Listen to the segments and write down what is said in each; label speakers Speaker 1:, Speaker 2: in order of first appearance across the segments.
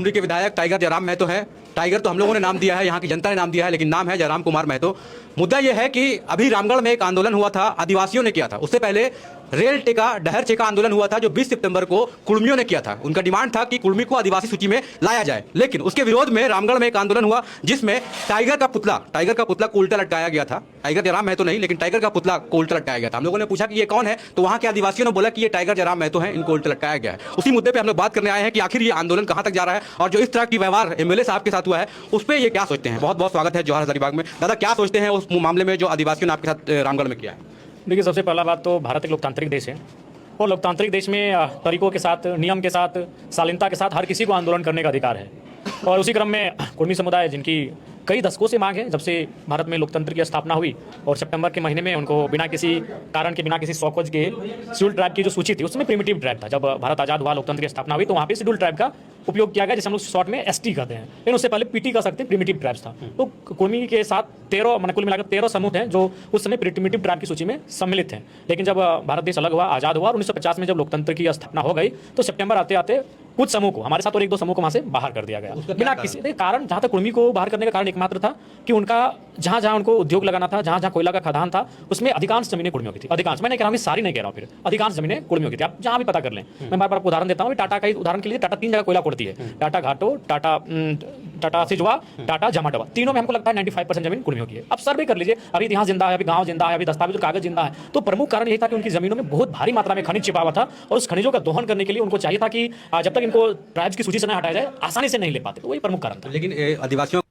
Speaker 1: उमरी के विधायक टाइगर जयराम महतो है। टाइगर तो हम लोगों ने नाम दिया है, यहाँ की जनता ने नाम दिया है, लेकिन नाम है जयराम कुमार महतो। मुद्दा यह है कि अभी रामगढ़ में एक आंदोलन हुआ था, आदिवासियों ने किया था। उससे पहले रेल टेका डहर चेका आंदोलन हुआ था जो 20 सितंबर को कुर्मियों ने किया था। उनका डिमांड था कि कुर्मी को आदिवासी सूची में लाया जाए, लेकिन उसके विरोध में रामगढ़ में एक आंदोलन हुआ जिसमें टाइगर का पुतला को उल्टा लटकाया गया था। टाइगर जयराम महतो नहीं, लेकिन टाइगर का पुतला को उल्टा लटकाया गया था। हम लोगों ने पूछा कि ये कौन है, तो वहाँ के आदिवासियों ने बोला कि ये टाइगर जयराम महतो है, इनको उल्टा लटकाया गया है। उसी मुद्दे पर हम लोग बात करने आए हैं कि आखिर ये आंदोलन कहाँ तक जा रहा है और जो इस तरह की व्यवहार एमएलए साहब के साथ हुआ है उस पर ये क्या सोचते हैं। बहुत बहुत स्वागत है जवाहर हजारीबाग में। दादा, क्या सोचते हैं उस मामले में जो आदिवासियों ने आपके साथ रामगढ़ में किया है?
Speaker 2: देखिए, सबसे पहला बात तो भारत एक लोकतांत्रिक देश है और लोकतांत्रिक देश में तरीकों के साथ, नियम के साथ, शालीनता के साथ हर किसी को आंदोलन करने का अधिकार है। और उसी क्रम में कुर्मी समुदाय, जिनकी कई दशकों से मांग है, जब से भारत में लोकतंत्र की स्थापना हुई और सितंबर के महीने में उनको बिना किसी कारण के, बिना किसी शौकज के शेड्यूल ट्राइब की जो सूची थी, उसमें प्रिमिटिव ट्राइब था। जब भारत आज़ाद हुआ, लोकतंत्र की स्थापना हुई, तो वहाँ पे शेड्यूल ट्राइब का उपयोग किया गया, जिसे हम लोग शॉर्ट में एसटी कहते हैं, लेकिन उससे पहले पीटी कर सकते हैं, प्रिमिटिव ट्राइब्स था। तो कुर्मी के साथ 13 कुल मिलाकर 13 समूह हैं जो उस समय प्रिमिटिव ट्राइब की सूची में सम्मिलित हैं। लेकिन जब भारत देश अलग हुआ, आज़ाद हुआ और 1950 में जब लोकतंत्र की स्थापना हो गई, तो सितंबर आते आते कुछ समूह को, हमारे साथ और एक दो समूह को वहाँ से बाहर कर दिया गया बिना किसी कारण। जहाँ तक कुर्मी को बाहर करने का कारण एकमात्र था कि उनका जहाँ जहाँ उनको उद्योग लगाना था, जहाँ जहाँ कोयला का खदान था, उसमें अधिकांश जमीनें कुर्मियों की थी। अधिकांश, मैंने कह रहा हूँ, सारी नहीं कह रहा हूँ, फिर अधिकांश जमीनें कुर्मियों की थी। आप जहाँ भी पता कर लें, मैं बार बार उदाहरण देता हूँ। टाटा का उदाहरण के लिए, टाटा 3 जगह कोयला खोदती है, टाटा घाटो, टाटा सिजवा, टाटा जमाडवा, तीनों में हमको लगता है 95% जमीन कुर्मियों की है। अब सर्वे कर लीजिए, अभी इतिहास जिंदा है, अभी गाँव जिंदा है, अभी दस्तावेज और कागज जिंदा है। तो प्रमुख कारण यही था कि उनकी जमीनों में बहुत भारी मात्रा में खनिज छिपा हुआ था और उस खनिजों का दोहन करने के लिए उनको चाहिए था कि जब तक इनको ट्राइब्स की सूची से न हटाया जाए, आसानी से नहीं ले पाते। तो वही प्रमुख कारण था।
Speaker 1: लेकिन आदिवासियों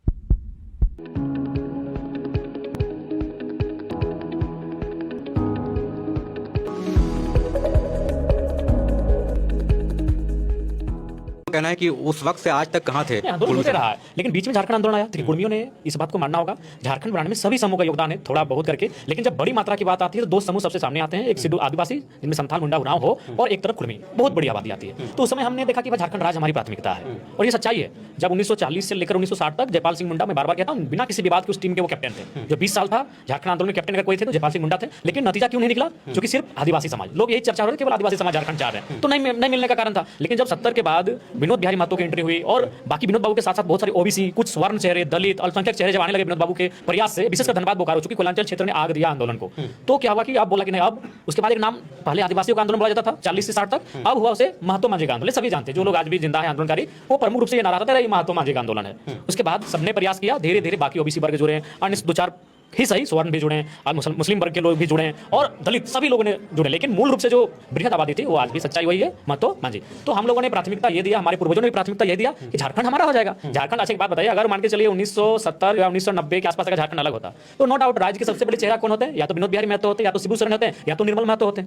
Speaker 1: कहना है कि उस वक्त से आज तक कहाँ थे?
Speaker 2: आंदोलन होते रहा है, लेकिन बीच में झारखंड आंदोलन आया। तो कुर्मियों ने इस बात को मानना होगा, झारखंड बनाने में सभी समूह का योगदान है, थोड़ा बहुत करके। लेकिन जब बड़ी मात्रा की बात आती है तो 2 समूह सबसे सामने आते हैं, एक शेड्यूल आदिवासी जिनमें संथाल, मुंडा, उरांव हो, और एक तरफ कुर्मी, बहुत बड़ी आबादी आती है। तो उस समय हमने देखा कि झारखंड राज्य हमारी प्राथमिकता है और ये सच्चाई है। जब 1940 से लेकर 1960 तक जयपाल सिंह मुंडा, मैं बार बार कहता हूँ, बिना किसी विवाद के उस टीम के वो कैप्टन थे। जो 20 साल था झारखंड आंदोलन में कैप्टन अगर कोई थे तो जयपाल सिंह मुंडा थे। लेकिन नतीजा क्यों नहीं निकला? क्योंकि सिर्फ आदिवासी समाज, लोग यही चर्चा हो रही है, केवल आदिवासी समाज झारखंड चाह रहे हैं, तो नहीं मिलने का कारण था। लेकिन जब 70 के बाद विनोद बिहारी महतो की एंट्री हुई और बाकी विनोद बाबू के साथ साथ बहुत सारे ओबीसी, कुछ स्वर्ण चेहरे, दलित, अल्पसंख्यक चेहरे जब आने लगे विनोद बाबू के प्रयास से, विशेषकर धनबाद बोकारो, चूंकि कोयलांचल क्षेत्र ने आग दिया आंदोलन को, तो क्या हुआ कि अब बोला कि नहीं, अब उसके बाद एक नाम, पहले आदिवासियों का आंदोलन बोला जाता था 40 से 60 तक, अब हुआ उसे महतो मांझी का आंदोलन। सभी जानते हैं, जो लोग आज भी जिंदा है आंदोलनकारी, वो प्रमुख रूप से ये नारा था, महतो मांझी का आंदोलन है। उसके बाद सबने प्रयास किया, धीरे धीरे बाकी ओबीसी वर्ग जुड़े, अन्य 2-4 ही सही स्वर्ण भी जुड़े, और मुस्लिम वर्ग के लोग भी जुड़े और दलित, सभी लोगों ने जुड़े। लेकिन मूल रूप से जो बृहद आबादी थी वो आज भी सच्चाई वही है, महतो मांझी। तो हम लोगों ने प्राथमिकता ये दिया, हमारे पूर्वजों ने प्राथमिकता ये दिया कि झारखंड हमारा हो जाएगा। झारखंड, अच्छा एक बात बताइए, अगर मान के चलिए 1970 या 1990 के आसपास अगर झारखंड अलग होता तो नो डाउट राज्य के सबसे बड़े चेहरा कौन होते हैं? या तो विनोद बिहारी महतो होते, या तो शिबू सोरेन होते, या तो निर्मल महतो होते,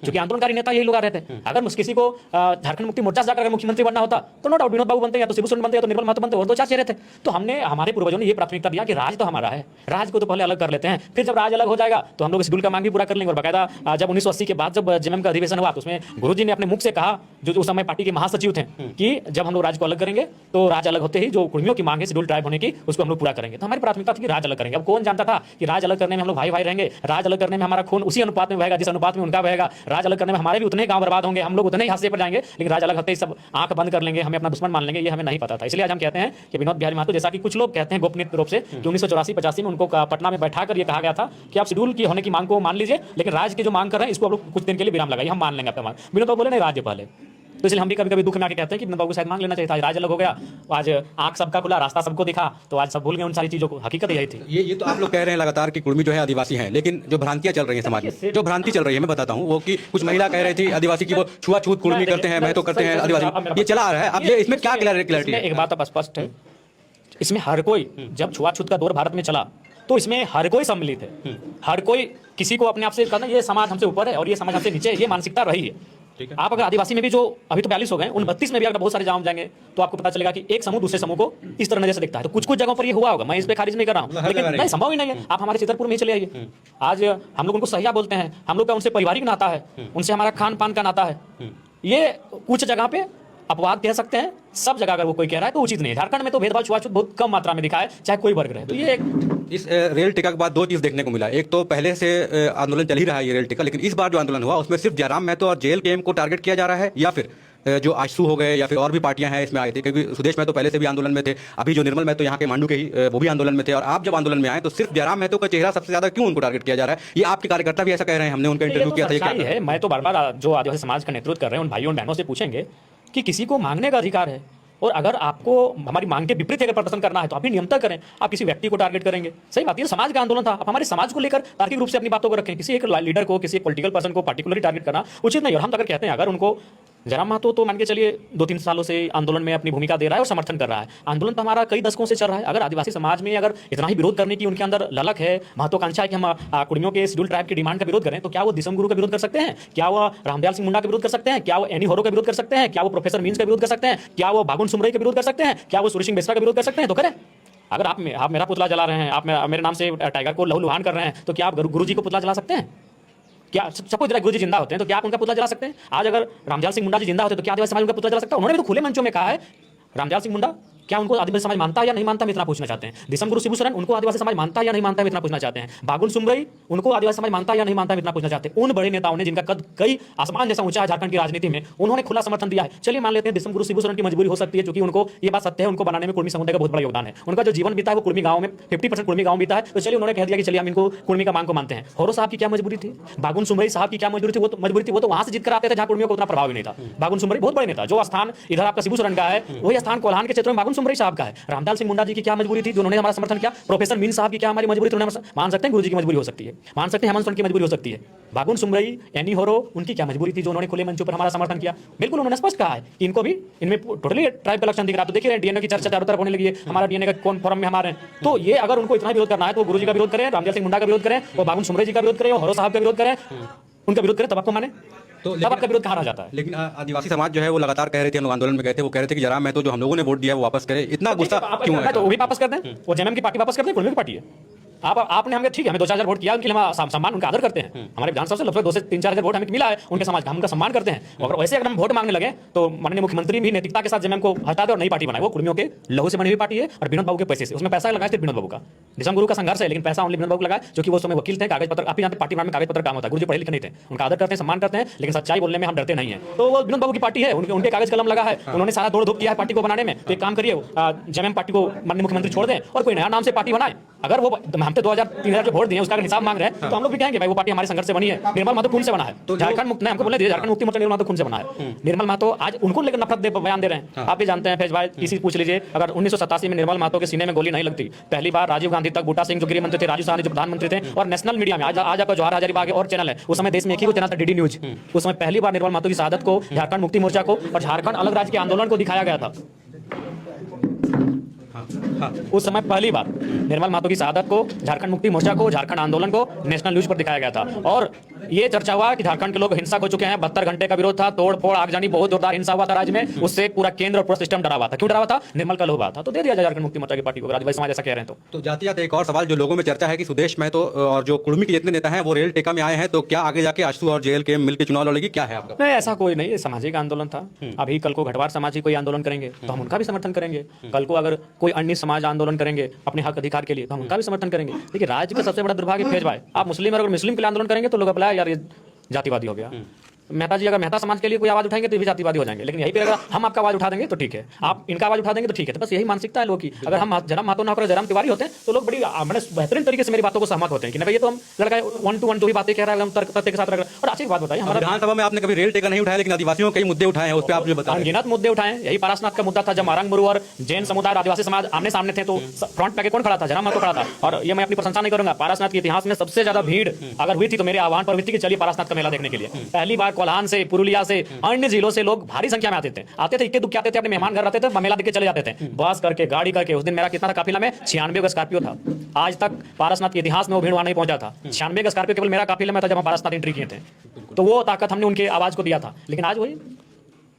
Speaker 2: क्योंकि आंदोलनकारी नेता यही लोग आ रहे थे। अगर किसी को झारखंड मुक्ति मोर्चा से जाकर मुख्यमंत्री बनना होता तो नो डाउट विनोद बाबू बनते, या तो शिबू सोरेन बनते, या तो निर्मल महतो बनते, और 2-4 चेहरे थे। तो हमने, हमारे पूर्वजों ने ये प्राथमिकता दिया कि राज तो हमारा है, राज को तो पहले अलग कर लेते हैं, फिर जब राज अलग हो जाएगा तो हम लोग शेड्यूल का मांग भी पूरा कर लेंगे। और बाकायदा जब 1980 के बाद जब जेएमएम का अधिवेशन हुआ तो उसमें गुरुजी ने अपने मुख से कहा, जो उस समय पार्टी के महासचिव थे, कि जब हम लोग राज को अलग करेंगे तो राज अलग होते ही जो कुर्मियों की मांग है शेड्यूल ट्राइब होने की, उसको हम लोग पूरा करेंगे। तो हमारी प्राथमिकता थी कि राज अलग करेंगे। अब कौन जानता था कि राज अलग करने में हम लोग भाई भाई रहेंगे, राज अलग करने में हमारा खून उसी अनुपात में बहेगा जिस अनुपात में उनका बहेगा, राज अलग करने में हमारे भी उतने गांव बर्बाद होंगे, हम लोग उतने ही हादसे पर जाएंगे, लेकिन राज अलग होते ही सब आंख बंद कर लेंगे, हमें अपना दुश्मन मान लेंगे, ये हमें नहीं पता था। इसलिए आज हम कहते हैं कि विनोद बिहारी महतो, जैसा कि कुछ लोग कहते हैं गोपनीय रूप से, कि 1984-85 में उनको पटना में बैठाकर ये कहा गया था कि आप शेड्यूल की होने की मांग को मान लीजिए, लेकिन राज्य की जो मांग कर रहे हैं इसको आप लोग कुछ दिन के लिए विराम लगाइए, हम मान लेंगे आपका मांग। विनोद बाबू बोले नहीं, राज्य पहले। तो इसलिए हम भी कभी कभी दुख में आके कहते हैं कि विनोद बाबू को शायद मांग लेना चाहिए था, राज अलग हो गया, आज आंख सबका खुला, रास्ता सबको दिखा, तो आज सब भूल गए उन सारी चीजों को। हकीकत यही थी।
Speaker 1: ये तो आप लोग कह रहे हैं लगातार कि कुर्मी जो है आदिवासी हैं, लेकिन जो भ्रांतियां चल रही हैं समाज में, जो भ्रांति चल रही है, मैं बताता हूँ, वो कि कुछ महिला कह रही थी आदिवासी की वो छुआछूत कुर्मी करते हैं, महतो करते हैं, आदिवासी, ये चला आ रहा है। अब ये इसमें क्या क्लैरिटी है?
Speaker 2: एक बात अब स्पष्ट है, इसमें हर कोई, जब छुआछूत का दौर भारत में चला तो इसमें हर कोई सम्मिलित है, हर कोई किसी को अपने आप से कहना ये समाज हमसे ऊपर है और ये समाज हमसे नीचे है, ये मानसिकता रही है। आप अगर आदिवासी में भी, जो अभी तो 42 हो गए, उन 32 में भी अगर बहुत सारे गांव जाएंगे तो आपको पता चलेगा कि एक समूह दूसरे समूह को इस तरह नजर से दिखता है। तो कुछ कुछ जगहों पर ये हुआ होगा, मैं इस पे खारिज नहीं कर रहा हूँ, लेकिन नहीं, संभव ही नहीं है। आप हमारे चित्रपुर में ही चले आइए, आज हम लोग उनको सहिया बोलते हैं, हम लोग का उनसे पारिवारिक नाता है, उनसे हमारा खान पान का नाता है। ये कुछ जगह पे अपवाद कह सकते हैं, सब जगह अगर वो कोई कह रहा है तो उचित नहीं है। झारखंड में तो भेदभाव छुआछूत बहुत कम मात्रा में दिखा है, चाहे कोई वर्ग रहे। तो ये
Speaker 1: इस रेल टिका के बाद 2 चीज़ देखने को मिला। एक तो पहले से आंदोलन चल ही रहा है ये रेल टिका, लेकिन इस बार जो आंदोलन हुआ उसमें सिर्फ जयराम महतो और जेएलकेएम को टारगेट किया जा रहा है, या फिर जो आशू हो गए या फिर और भी पार्टियां हैं इसमें आए थे, क्योंकि सुदेश महतो पहले से भी आंदोलन में थे, अभी जो निर्मल महतो यहाँ के मांडू के ही वो भी आंदोलन में थे, और आप जब आंदोलन में आए तो सिर्फ जयराम महतो का चेहरा सबसे ज्यादा क्यों उनको टारगेट किया जा रहा है? ये आपके कार्यकर्ता भी ऐसा कह रहे हैं, हमने उनका
Speaker 2: ये
Speaker 1: इंटरव्यू
Speaker 2: तो
Speaker 1: किया था। ये
Speaker 2: सच्चाई
Speaker 1: क्या
Speaker 2: है। मैं तो बार बार जो आदिवासी समाज का नेतृत्व कर रहे हैं उन भाइयों और बहनों से पूछेंगे कि किसी को मांगने का अधिकार है, और अगर आपको हमारी मांग के विपरीत अगर प्रदर्शन करना है तो आप भी नियमता करें। आप किसी व्यक्ति को टारगेट करेंगे, सही बात है, समाज का आंदोलन था, आप हमारे समाज को लेकर तार्किक रूप से अपनी बातों को रखें। किसी एक लीडर को, किसी एक पॉलिटिकल पर्सन को पार्टिकुलरली टारगेट करना उचित नहीं। और हम अगर कहते हैं, अगर उनको जयराम महतो तो मान के चलिए 2-3 सालों से आंदोलन में अपनी भूमिका दे रहा है और समर्थन कर रहा है, आंदोलन तो हमारा कई दशकों से चल रहा है। अगर आदिवासी समाज में अगर इतना ही विरोध करने की उनके अंदर ललक है, महत्वाकांक्षा है कि हम कुड़मियों के शेड्यूल ट्राइब की डिमांड का विरोध करें, तो क्या वो दिसम गुरु का विरोध कर सकते हैं? क्या वो रामदयाल सिंह मुंडा का विरोध कर सकते हैं? क्या वो एनी होरो का विरोध कर सकते हैं? क्या वो प्रोफेसर मीन्स का विरोध कर सकते हैं? क्या वो बागुन सुमरई का विरोध कर सकते हैं? क्या वो सूर्य सिंह बेसरा का विरोध कर सकते हैं? तो करें। अगर आप मेरा पुतला जला रहे हैं, आप मेरे नाम से टाइगर को लहूलुहान कर रहे हैं, तो क्या आप गुरु जी को पुतला जला सकते हैं? क्या सपोज जरा गुरु जी जिंदा होते हैं तो क्या आप उनका पुतला जला सकते हैं? आज अगर रामदयाल सिंह मुंडा जी जिंदा होते तो क्या आदिवासी समाज उनका पुतला जला सकता है? उन्होंने भी तो खुले मंचों में कहा है, रामदयाल सिंह मुंडा क्या उनको आदिवासी समाज मानता है या नहीं मानता, हम इतना पूछना चाहते हैं। दिसम गुरु शिबू सोरेन उनको आदिवासी समाज मानता है या नहीं मानता, हम इतना पूछना चाहते हैं। बागुन सुमरई उनको आदिवासी समाज मानता है या नहीं मानता, हम इतना पूछना चाहते हैं। उन बड़े नेताओं ने जिनका कद कई आसमान जैसा ऊंचा है झारखंड की राजनीति में, उन्होंने खुला समर्थन दिया है। चलिए मान लेते हैं दिसम गुरु शिबू सोरेन की मजबूरी हो सकती है, क्योंकि उनको ये बात सत्य है, उनको बनाने में कुर्मी समुदाय का बहुत बड़ा योगदान है। उनका जो जीवन बीता है वो कुर्मी गांव में 50% कुर्मी गांव बीता है, तो चलिए उन्होंने कह दिया कि चलिए हम इनको कुर्मी का मांग को मानते हैं। होरो साहब की क्या मजबूरी थी? बागुन सुमरई साहब की क्या मजबूरी थी? वो तो वहां से जीत कर आते थे जहां कुर्मियों को उतना प्रभाव भी नहीं था। बागुन सुमरई बहुत बड़े नेता, जो स्थान इधर आपका शिबू सोरेन का है वही स्थान कोल्हान के क्षेत्र में बागुन सुमरई साहब का है। रामदयाल सिंह मुंडा जी की क्या मजबूरी थी जो उन्होंने हमारा समर्थन किया? प्रोफेसर मीन साहब की क्या हमारी मजबूरी थी? उन्होंने मान सकते हैं गुरुजी की मजबूरी हो सकती है, मान सकते हैं हेमंत सोरेन की मजबूरी हो सकती है। बागुन सुमरई, एनी होरो, उनकी क्या मजबूरी थी जो उन्होंने खुले मंचों पर हमारा समर्थन किया? बिल्कुल उन्होंने स्पष्ट कहा है कि इनको भी इनमें टोटली ट्राइब कलेक्शन दिख रहा है। तो देखिए डीएनए की चर्चा चारों तरफ होने लगी है, हमारा डीएनए का कौन फॉरम में हमारे हैं। तो ये अगर उनको इतना विरोध करना है तो गुरुजी का विरोध करें, रामदयाल सिंह मुंडा का विरोध करें, और बागुन सुमरई जी का विरोध करें, और होरो साहब का विरोध करें, उनका विरोध करें, तब आपको माने, तो तब आपका विरोध कहाँ रह जाता है।
Speaker 1: लेकिन आदिवासी समाज जो है वो लगातार कह रहे थे, हम लोग आंदोलन में गए थे, वो कह रहे थे कि जयराम महतो जो हम लोगों ने वोट दिया वो वापस करे। इतना गुस्सा क्यों है?
Speaker 2: तो वो भी वापस कर दें, वो जेएमएम की पार्टी वापस कर दें, कुर्मी की पार्टी है। आपने हमें ठीक है, हमें 2-4 हजार वोट किया, उनके लिए हम सम्मान उनका आदर करते हैं। हमारे विधानसभा से लगभग 2 से 3-4 हजार वोट हमें मिला है, उनके समाज का हम उनका सम्मान करते हैं। अगर वैसे अगर हम वोट मांगने लगे तो माननीय मुख्यमंत्री भी नैतिकता के साथ जेएमएम को हटा दे और नई पार्टी बनाए। वो कुर्मियों के लहू से बनी हुई पार्टी है और विनोद बाबू के पैसे से, उसमें पैसा लगाए सिर्फ विनोद बाबू का। दिसम गुरु का संघर्ष है, लेकिन पैसा ओनली विनोद बाबू लगाए, जो कि वो समय वकील थे, कागज पत्र आप यहाँ पे पार्टी में कागज पत्र काम होता है। गुरुजी पढ़े लिखे नहीं थे, उनका आदर करते हैं, सम्मान करते हैं, लेकिन सच्चाई बोलने में हम डरते नहीं है। तो वो विनोद बाबू की पार्टी है, उनके कागज कलम लगा है, उन्होंने सारा दौड़ धूप किया है पार्टी को बनाने में। तो एक काम करिए, जेएमएम पार्टी को माननीय मुख्यमंत्री छोड़ दें और कोई नया नाम से पार्टी बनाए। अगर वो हम तो 2000-3000 जो वोट दिए उसका हिसाब मांग रहे हैं तो हम लोग भी कहेंगे भाई वो पार्टी हमारे संघर्ष से बनी है। निर्मल महतो खून से बना है, तो झारखंड मुक्त हमको बोले झारखंड मुक्ति मोर्चा निर्मल महतो खून से बना है। निर्मल महतो आज उनको लेकर नफरत बयान दे रहे हैं। आप भी जानते हैं फैज भाई, किसी पूछ लीजिए, अगर 1987 में निर्मल महतो के सीने में गोली नहीं लगती, पहली बार राजीव गांधी तक, बूटा सिंह जो गृह मंत्री थे, राजू साहनी जो प्रधानमंत्री थे, और नेशनल मीडिया में आज आपका जवाहर हजारीबाग और चैनल है, उस समय देश में एक ही वो चैनल था, डीडी न्यूज। उस समय पहली बार निर्मल महतो की शहादत को, झारखंड मुक्ति मोर्चा को और झारखंड अलग राज्य के आंदोलन को दिखाया गया था। उस समय पहली बार निर्मल महतो की शहादत को, झारखंड मुक्ति मोर्चा को, झारखंड आंदोलन को नेशनल न्यूज पर दिखाया गया था। और ये चर्चा हुआ कि झारखंड के लोग हिंसक हो चुके हैं, 72 घंटे का विरोध था, तोड़ फोड़ आगजनी, बहुत जोरदार हिंसा हुआ था राज्य में, उससे पूरा केंद्र और पूरा सिस्टम डरा हुआ था। क्यों डरा हुआ था? निर्मल का लोहा था, तो दे दिया झारखंड मुक्ति मोर्चा की पार्टी को, आदिवासी समाज ऐसा कह रहे हैं। तो
Speaker 1: जाते जाते एक और सवाल जो लोगों में चर्चा है कि सुदेश महतो और जो कुर्मी के जितने नेता हैं वो रेल टेका में आए हैं, तो क्या आगे जाके आशू और जेएल के मिलकर चुनाव लड़ेगी? क्या है आपका?
Speaker 2: नहीं, ऐसा कोई नहीं, ये सामाजिक आंदोलन था। अभी कल को घटवार समाज ही कोई आंदोलन करेंगे तो हम उनका भी समर्थन करेंगे। कल को अगर कोई अन्य समाज आंदोलन करेंगे अपने हक अधिकार के लिए तो हम उनका भी समर्थन करेंगे। देखिए राज्य का सबसे बड़ा दुर्भाग्य फैज भाई, आप मुस्लिम अगर मुस्लिम के लिए आंदोलन करेंगे तो लोग अपना यार ये जातिवादी हो गया। मेहता जी अगर मेहता समाज के लिए कोई आवाज उठाएंगे तो भी जातिवादी हो जाएंगे। लेकिन यही पे अगर हम आपका आवाज उठा देंगे तो ठीक है, आप इनका आवाज उठा देंगे तो ठीक है। तो बस यही मानसिकता है लोगों की। अगर हम जयराम महतो ना करें, जयराम तिवारी होते हैं तो लोग बड़ी मैंने बेहतरीन तरीके से मेरी बातों को सहमत होते हैं कि नहीं भाई ये तो हम लड़का 1-to-1 जो भी बातें कह रहा है हम तथ्य के साथ रख रहे हैं। और अच्छी बात बताइए, हमारा
Speaker 1: विधानसभा में आपने कभी रेल टेका नहीं उठाया, लेकिन आदिवासियों के कई मुद्दे उठाए हैं, उस पर आप बता
Speaker 2: अनगिनत मुद्दे उठाए। यही पारसनाथ का मुद्दा था, जब मारंग मुरु और जैन समुदाय आदिवासी समाज आमने सामने थे तो फ्रंट पे कौन खड़ा था? जयराम महतो खड़ा था। और ये मैं अपनी प्रशंसा नहीं करूंगा, पारसनाथ के इतिहास में सबसे ज्यादा भीड़ अगर हुई थी तो मेरे आह्वान पर हुई थी कि चलिए पारसनाथ का मेला देखने के लिए। पहली बार कोल्हान से, पुरुलिया से, अन्य जिलों से लोग भारी संख्या में आते थे, इक्के दुक्के आते थे, अपने मेहमान घर रहते थे, मेला देख के चले जाते थे, बस करके, गाड़ी करके। उस दिन मेरा कितना था काफिला में? 96 का स्कॉर्पियो था। आज तक पारसनाथ के इतिहास में वो भीड़ वहां नहीं पहुंचा था। 96 का स्कॉर्पियो केवल मेरा काफिला में था जब हम पारसनाथ एंट्री किए थे। तो वो ताकत हमने उनके आवाज को दिया था। लेकिन आज वही,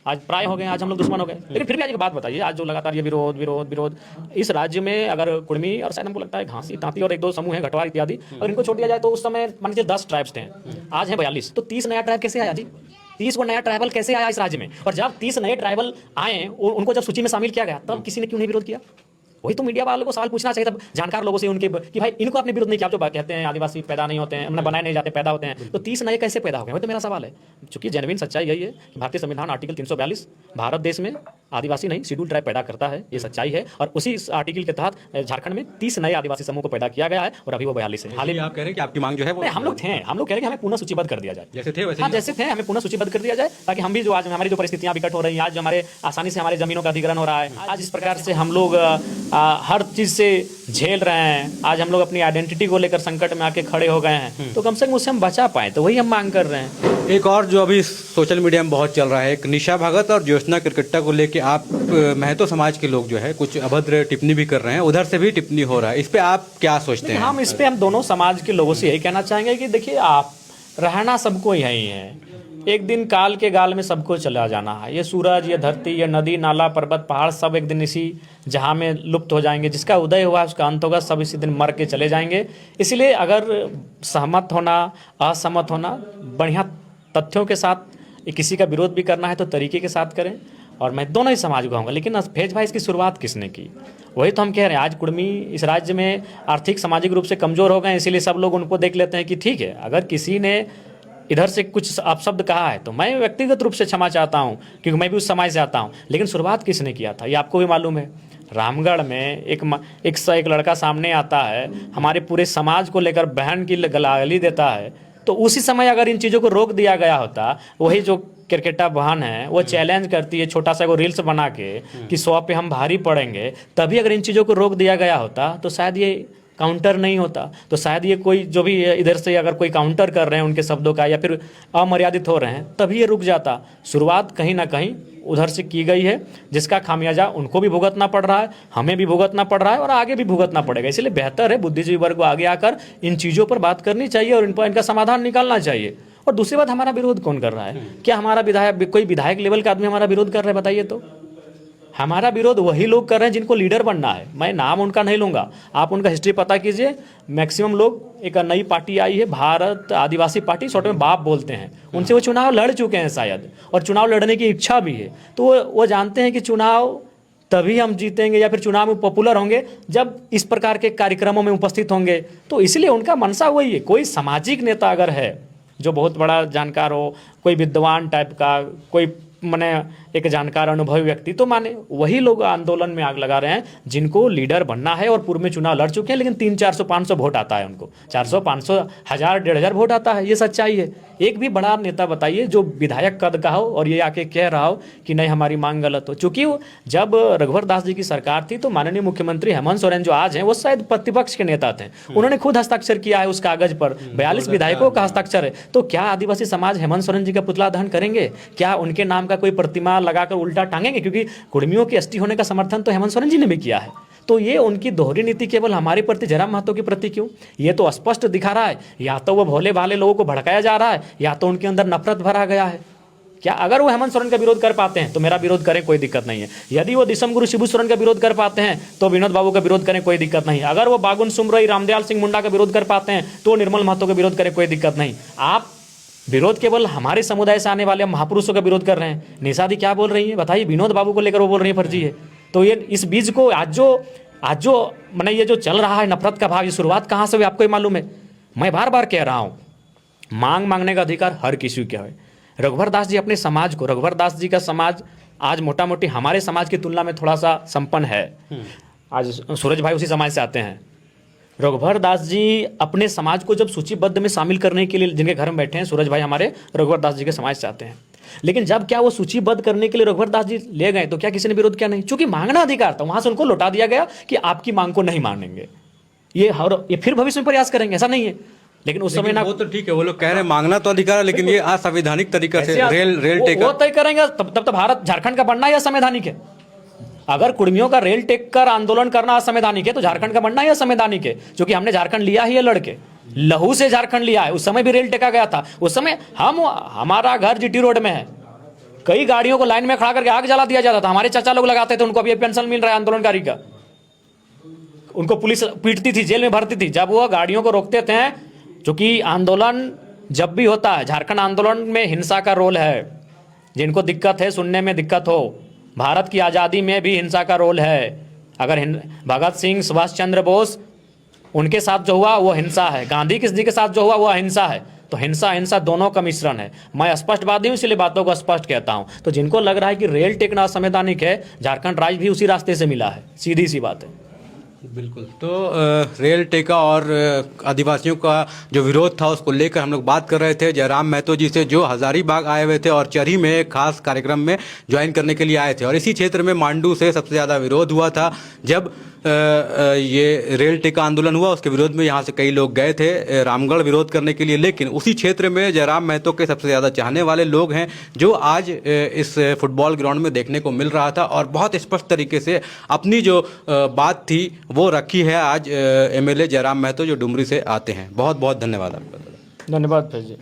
Speaker 2: आज प्राय हो गए, आज हम लोग दुश्मन हो गए। लेकिन फिर भी आज एक बात बताइए, आज जो लगातार ये विरोध विरोध विरोध इस राज्य में, अगर कुर्मी और शायद हमको लगता है घासी, तांती और 1-2 समूह हैं, घटवार इत्यादि, अगर इनको छोड़ दिया जाए तो उस समय मान लीजिए 10 ट्राइब्स थे, आज है 42, तो 30 नया ट्राइब कैसे आया जी? 30 को नया ट्राइबल कैसे आया इस राज्य में? और जब 30 नए ट्राइबल आए, उनको जब सूची में शामिल किया गया तब किसी ने क्यों नहीं विरोध किया? वही तो मीडिया वालों को सवाल पूछना चाहिए था जानकार लोगों से उनके कि भाई इनको आपने विरोध नहीं किया। आप जो कहते हैं आदिवासी पैदा नहीं होते हैं, मतलब बनाए नहीं जाते, पैदा होते हैं, तो 30 नए कैसे पैदा हो गए? वही तो मेरा सवाल है। चूंकि जेन्युइन सच्चाई यही है कि भारतीय संविधान आर्टिकल 342 भारत देश में आदिवासी नहीं शेड्यूल ट्राइब पैदा करता है, ये सच्चाई है। और उसी आर्टिकल के तहत झारखंड में 30 नए आदिवासी समूह को पैदा किया गया है और अभी वो 42 है। हाल ही में
Speaker 1: आप कह रहे हैं कि आपकी मांग जो है वो
Speaker 2: हम लोग कह रहे हैं कि हमें पुनः सूचीबद्ध कर दिया जाए,
Speaker 1: जैसे थे वैसे
Speaker 2: हाँ
Speaker 1: ही
Speaker 2: जैसे थे हमें पुनः सूचीबद्ध कर दिया जाए, ताकि हम भी जो आज हमारी जो परिस्थितियां विकट हो रही हैं, आज जो हमारे आसानी से हमारे जमीनों का अधिग्रहण हो रहा है, आज इस प्रकार से हम लोग हर चीज से झेल रहे हैं, आज हम लोग अपनी आइडेंटिटी को लेकर संकट में आके खड़े हो गए हैं, तो कम से कम उससे हम बचा पाए, तो वही हम मांग कर रहे हैं।
Speaker 1: एक और जो अभी सोशल मीडिया में बहुत चल रहा है, एक निशा भगत और ज्योत्सना किरकिट्टा को लेके आप महतो समाज के लोग जो है कुछ अभद्र टिप्पणी भी कर रहे हैं, उधर से भी टिप्पणी हो रहा है, इस पे आप क्या सोचते हैं?
Speaker 2: हम इस पे हम दोनों समाज के लोगों से यही कहना चाहेंगे कि देखिए, आप रहना सबको यही है, एक दिन काल के गाल में सबको चला जाना है। ये सूरज, ये धरती, ये नदी नाला पर्वत पहाड़ सब एक दिन इसी जहाँ में लुप्त हो जाएंगे। जिसका उदय हुआ उसका अंत होगा, सब इसी दिन मर के चले जाएंगे। इसलिए अगर सहमत होना, असहमत होना, बढ़िया तथ्यों के साथ किसी का विरोध भी करना है तो तरीके के साथ करें। और मैं दोनों ही समाज को कहूँगा, लेकिन फैज भाई इसकी शुरुआत किसने की? वही तो हम कह रहे हैं, आज कुर्मी इस राज्य में आर्थिक सामाजिक रूप से कमज़ोर हो गए, इसीलिए सब लोग उनको देख लेते हैं कि ठीक है, अगर किसी ने इधर से कुछ अपशब्द कहा है तो मैं व्यक्तिगत रूप से क्षमा चाहता हूँ, क्योंकि मैं भी उस समाज से आता हूँ। लेकिन शुरुआत किसने किया था ये आपको भी मालूम है। रामगढ़ में एक लड़का सामने आता है, हमारे पूरे समाज को लेकर बहन की गाली देता है, तो उसी समय अगर इन चीज़ों को रोक दिया गया होता, वही जो किरकिट्टा बहन है वो चैलेंज करती है छोटा सा को रील्स बना के कि 100 पे हम भारी पड़ेंगे, तभी अगर इन चीज़ों को रोक दिया गया होता तो शायद ये काउंटर नहीं होता, तो शायद ये कोई जो भी इधर से अगर कोई काउंटर कर रहे हैं उनके शब्दों का या फिर अमर्यादित हो रहे हैं तभी ये रुक जाता। शुरुआत कहीं ना कहीं उधर से की गई है, जिसका खामियाजा उनको भी भुगतना पड़ रहा है, हमें भी भुगतना पड़ रहा है और आगे भी भुगतना पड़ेगा। इसलिए बेहतर है बुद्धिजीवी वर्ग को आगे आकर इन चीज़ों पर बात करनी चाहिए और इन पर इनका समाधान निकालना चाहिए। और दूसरी बात, हमारा विरोध कौन कर रहा है? क्या हमारा कोई विधायक लेवल का आदमी हमारा विरोध कर रहा है? बताइए तो। हमारा विरोध वही लोग कर रहे हैं जिनको लीडर बनना है। मैं नाम उनका नहीं लूँगा, आप उनका हिस्ट्री पता कीजिए। मैक्सिमम लोग, एक नई पार्टी आई है भारत आदिवासी पार्टी, शॉर्ट में बाप बोलते हैं, उनसे वो चुनाव लड़ चुके हैं शायद, और चुनाव लड़ने की इच्छा भी है। तो वो जानते हैं कि चुनाव तभी हम जीतेंगे या फिर चुनाव में पॉपुलर होंगे जब इस प्रकार के कार्यक्रमों में उपस्थित होंगे। तो इसलिए उनका मनसा वही है। कोई सामाजिक नेता अगर है जो बहुत बड़ा जानकार हो, कोई विद्वान टाइप का, कोई माने एक जानकार अनुभवी व्यक्ति, तो माने वही लोग आंदोलन में आग लगा रहे हैं जिनको लीडर बनना है और पूर्व में चुनाव लड़ चुके हैं, लेकिन 300-400-500 वोट आता है उनको, 400-500 1000 1500 वोट आता है। ये सच्चाई है। एक भी बड़ा नेता बताइए जो विधायक कद का हो और ये आके कह रहा हो कि नहीं हमारी मांग गलत हो। चूंकि जब रघुवर दास जी की सरकार थी तो माननीय मुख्यमंत्री हेमंत सोरेन जो आज हैं वो शायद प्रतिपक्ष के नेता थे, उन्होंने खुद हस्ताक्षर किया है उस कागज पर, 42 विधायकों का हस्ताक्षर है। तो क्या आदिवासी समाज हेमंत सोरेन जी का पुतला दहन करेंगे? क्या उनके नाम का कोई प्रतिमा लगाकर उल्टा टांगेंगे? क्योंकि कुर्मियों के एसटी होने का समर्थन तो हेमंत सोरेन जी ने भी किया है। तो ये उनकी दोहरी नीति केवल हमारे प्रति जयराम महतो के प्रति क्यों? ये तो स्पष्ट दिखा रहा है, या तो वो भोले भाले लोगों को भड़काया जा रहा है या तो उनके अंदर नफरत भरा गया है। क्या अगर वो हेमंत सोरेन का विरोध कर पाते हैं तो मेरा विरोध करें, कोई दिक्कत नहीं है। यदि वो दिसम गुरु शिबू सोरेन का विरोध कर पाते हैं तो विनोद बाबू का विरोध करें, कोई दिक्कत नहीं। अगर वो बागुन सुमरई रामदयाल सिंह मुंडा का विरोध कर पाते हैं तो निर्मल महतो का विरोध करें, कोई दिक्कत नहीं। आप विरोध केवल हमारे समुदाय से आने वाले महापुरुषों का विरोध कर रहे हैं। निशा दी क्या बोल रही है बताइए? विनोद बाबू को लेकर वो बोल रही है फर्जी है। तो ये इस बीज को आज जो मैंने ये जो चल रहा है नफरत का भाव, ये शुरुआत कहाँ से हुई आपको ही मालूम है। मैं बार बार कह रहा हूँ, मांगने का अधिकार हर किसी का है। रघुवर दास जी अपने समाज को, रघुवर दास जी का समाज आज मोटा मोटी हमारे समाज की तुलना में थोड़ा सा संपन्न है। आज सूरज भाई उसी समाज से आते हैं। रघुवर दास जी अपने समाज को जब सूचीबद्ध में शामिल करने के लिए जिनके घर में बैठे हैं, सूरज भाई हमारे रघुवर दास जी के समाज से आते हैं। लेकिन जब क्या वो सूचीबद्ध करने के लिए रघुवर दास जी ले गए तो क्या किसी ने विरोध किया? नहीं, क्योंकि मांगना अधिकार था। वहां से उनको लौटा दिया गया कि आपकी मांग को नहीं मानेंगे, ये फिर भविष्य में प्रयास करेंगे, ऐसा नहीं है। लेकिन उस समय ना,
Speaker 1: वो तो ठीक है, वो लोग कह रहे हैं मांगना तो अधिकार है, लेकिन ये असंवैधानिक तरीका से रेल टेकर
Speaker 2: वो तय करेंगे तब तो भारत झारखंड का बनना या संवैधानिक है। अगर कुर्मियों का रेल टेकर आंदोलन करना असंवैधानिक है तो झारखंड का बनना ही असंवैधानिक है। क्योंकि हमने झारखंड लिया ही है लड़के, लहू से झारखंड लिया है। उस समय भी रेल टेका गया था। उस समय हमारा घर जीटी रोड में है, कई गाड़ियों को लाइन में खड़ा करके आग जला दिया जाता था। हमारे चाचा लोग लगाते थे, उनको अभी पेंशन मिल रहा है आंदोलनकारी का। उनको पुलिस पीटती थी, जेल में भरती थी जब वो गाड़ियों को रोकते थे। क्योंकि आंदोलन जब भी होता है, झारखंड आंदोलन में हिंसा का रोल है। जिनको दिक्कत है, सुनने में दिक्कत हो, भारत की आज़ादी में भी हिंसा का रोल है। अगर भगत सिंह, सुभाष चंद्र बोस, उनके साथ जो हुआ वो हिंसा है, गांधी जी के साथ जो हुआ वो अहिंसा है। तो हिंसा हिंसा दोनों का मिश्रण है। मैं स्पष्टवादी हूँ, इसलिए बातों को स्पष्ट कहता हूँ। तो जिनको लग रहा है कि रेल टेक ना संवैधानिक है, झारखंड राज्य भी उसी रास्ते से मिला है, सीधी सी बात है।
Speaker 1: बिल्कुल। तो रेल टेका और आदिवासियों का जो विरोध था उसको लेकर हम लोग बात कर रहे थे जयराम महतो जी से, जो हजारीबाग आए हुए थे और चरही में एक खास कार्यक्रम में ज्वाइन करने के लिए आए थे। और इसी क्षेत्र में मांडू से सबसे ज़्यादा विरोध हुआ था जब ये रेल टेका आंदोलन हुआ। उसके विरोध में यहाँ से कई लोग गए थे रामगढ़ विरोध करने के लिए, लेकिन उसी क्षेत्र में जयराम महतो के सबसे ज़्यादा चाहने वाले लोग हैं, जो आज इस फुटबॉल ग्राउंड में देखने को मिल रहा था। और बहुत स्पष्ट तरीके से अपनी जो बात थी वो रखी है आज एमएलए जयराम महतो, जो डुमरी से आते हैं। बहुत बहुत धन्यवाद आपका।
Speaker 2: धन्यवाद भाई जी।